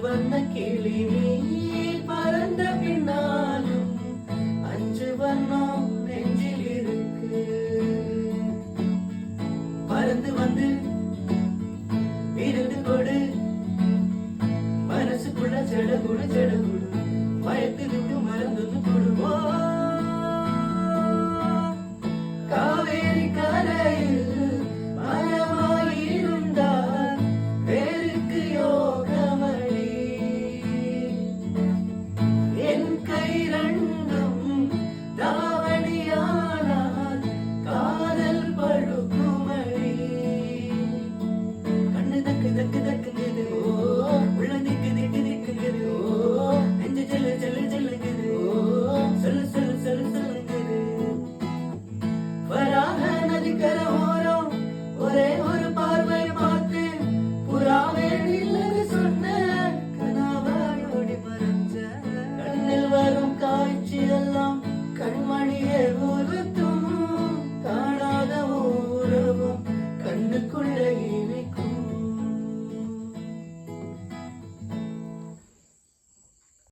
வண்ண கிளி பறந்த பின்னாலும் அஞ்சு வண்ணம் நெஞ்சில் இருக்கு. பறந்து வந்து இருந்து கொடு மனசுக்குள்ள செடகுடு செடகுடு பயத்திற்கு மருந்து கொடுவோம். காவேரி கரையில் மரமாயிருந்தால் வேருக்கு யோகமணி. என் கை ரெண்டும் தாவணியானால் காதல் பழுக்குமணி. கண்ணு தக்கு தக்கு தக்குங்குது ஓ, உள்ள நிக்கு நிக்கு நிக்குங்குது ஓ, நெஞ்சு செல்லு செல்லு செல்லுங்குது ஓ, சொல்லு சொல்லு சொல்லு சொல்லுங்குது. வராக நதிக்கரை